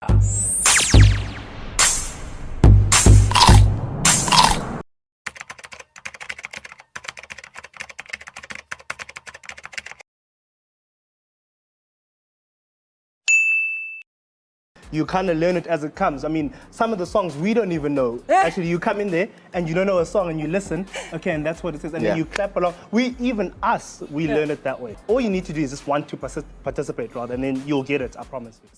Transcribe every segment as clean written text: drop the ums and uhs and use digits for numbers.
You kind of learn it as it comes. I mean, some of the songs we don't even know. Actually, you come in there and you don't know a song and you listen, okay, and that's what it is, and then you clap along. We learn it that way. All you need to do is just want to participate, rather, and then you'll get it, I promise you.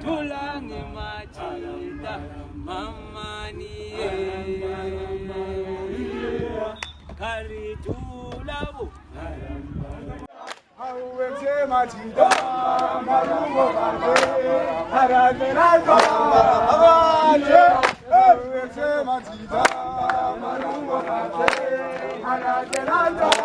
Tulangi majida, mama. hari tulabu. Auweze majida marungo kate haradera kate auweze majida marungo kate haradera kate